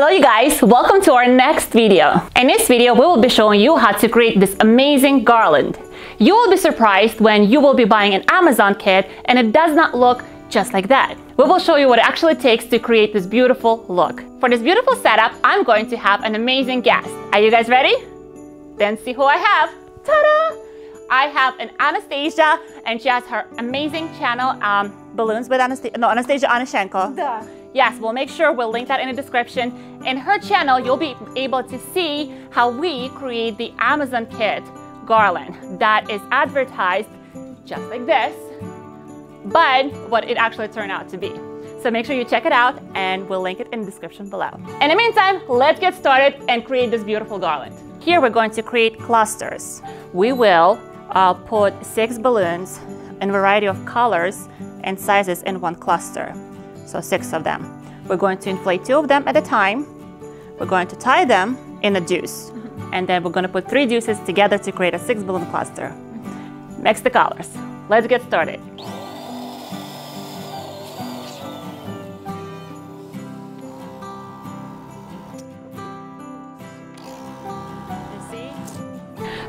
Hello you guys, welcome to our next video. In this video, we will be showing you how to create this amazing garland. You will be surprised when you will be buying an Amazon kit and it does not look just like that. We will show you what it actually takes to create this beautiful look. For this beautiful setup, I'm going to have an amazing guest. Are you guys ready? Then see who I have. Ta-da! I have an Anastasia, and she has her amazing channel, Balloons with Anastasia Onishchenko. Duh. Yes, we'll make sure we'll link that in the description. In her channel, you'll be able to see how we create the Amazon kit garland that is advertised just like this, but what it actually turned out to be. So make sure you check it out, and we'll link it in the description below. In the meantime, let's get started and create this beautiful garland. Here we're going to create clusters. We will put 6 balloons in a variety of colors and sizes in one cluster. So 6 of them. We're going to inflate 2 of them at a time. We're going to tie them in a deuce. And then we're going to put 3 deuces together to create a 6 balloon cluster. Mix the colors. Let's get started.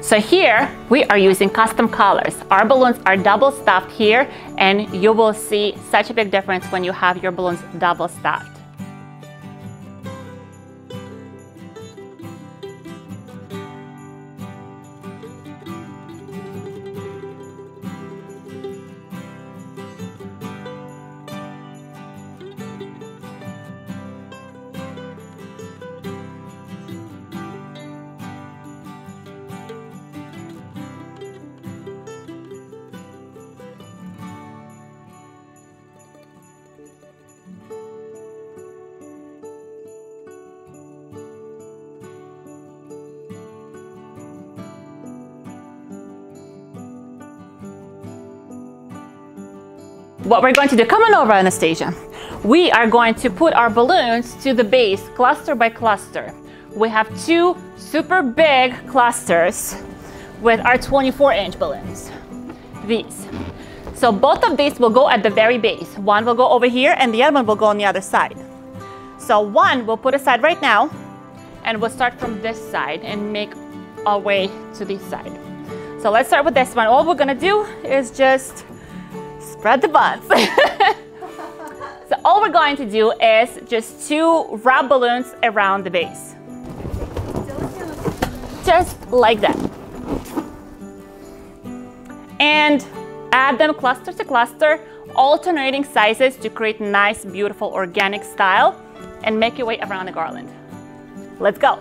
So here we are using custom colors. Our balloons are double stuffed here, and you will see such a big difference when you have your balloons double stuffed. What we're going to do, come on over, Anastasia. We are going to put our balloons to the base, cluster by cluster. We have 2 super big clusters with our 24-inch balloons, these. So both of these will go at the very base. One will go over here and the other one will go on the other side. So one we'll put aside right now, and we'll start from this side and make our way to this side. So let's start with this one. All we're gonna do is just spread the buns. So all we're going to do is just 2 wrap balloons around the base. Just like that. And add them cluster to cluster, alternating sizes to create nice, beautiful, organic style, and make your way around the garland. Let's go.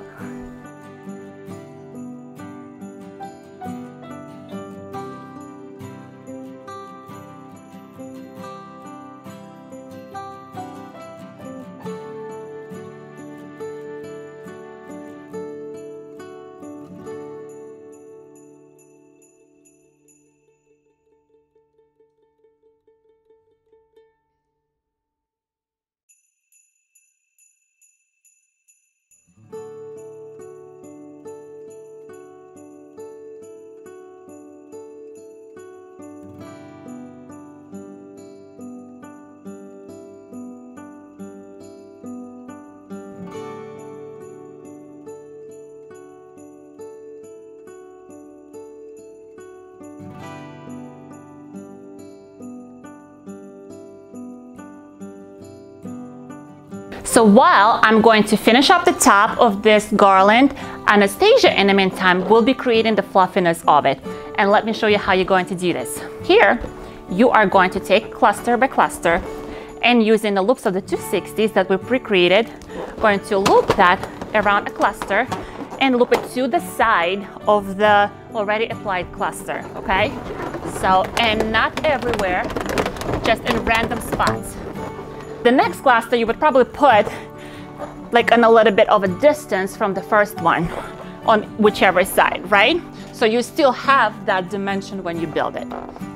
So while I'm going to finish up the top of this garland, Anastasia in the meantime will be creating the fluffiness of it. And let me show you how you're going to do this. Here, you are going to take cluster by cluster, and using the loops of the 260s that we pre-created, going to loop that around a cluster and loop it to the side of the already applied cluster, okay? So, and not everywhere, just in random spots. The next cluster you would probably put like on a little bit of a distance from the first one on whichever side, right? So you still have that dimension when you build it.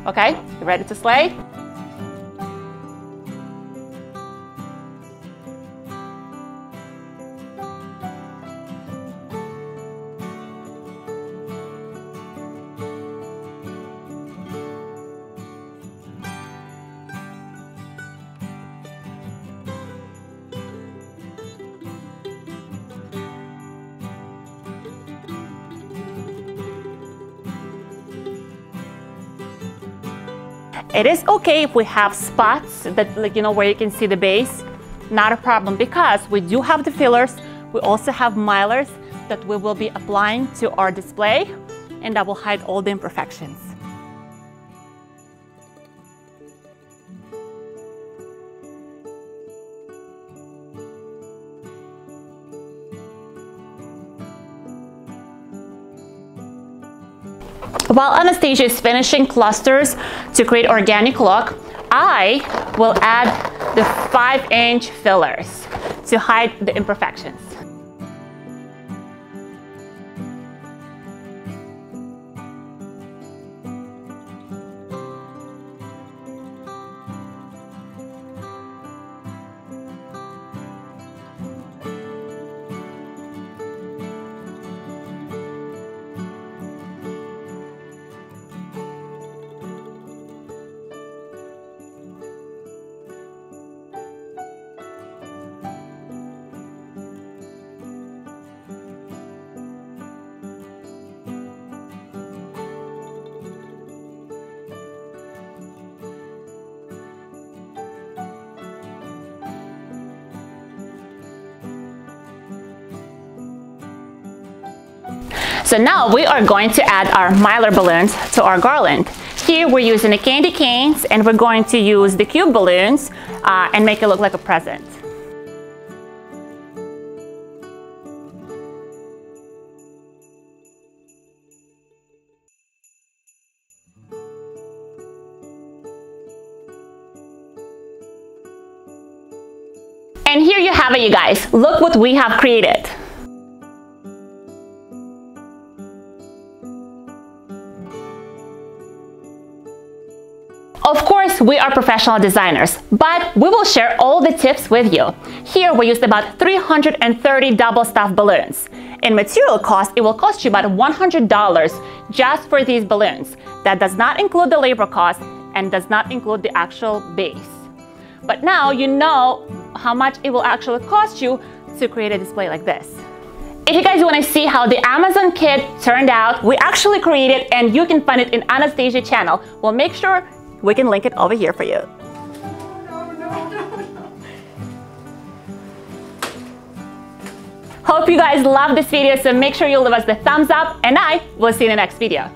Okay, you ready to slay? It is okay if we have spots that, like, you know, where you can see the base. Not a problem, because we do have the fillers. We also have milers that we will be applying to our display, and that will hide all the imperfections. While Anastasia is finishing clusters to create organic look, I will add the 5-inch fillers to hide the imperfections. So now we are going to add our mylar balloons to our garland. Here we're using the candy canes, and we're going to use the cube balloons and make it look like a present. And here you have it, you guys. Look what we have created. Of course, we are professional designers, but we will share all the tips with you. Here we used about 330 double stuffed balloons. In material cost, it will cost you about $100 just for these balloons. That does not include the labor cost and does not include the actual base. But now you know how much it will actually cost you to create a display like this. If you guys want to see how the Amazon kit turned out, we actually created, and you can find it in Anastasia channel. We'll make sure we can link it over here for you. Hope you guys love this video, so make sure you leave us the thumbs up, and I will see you in the next video.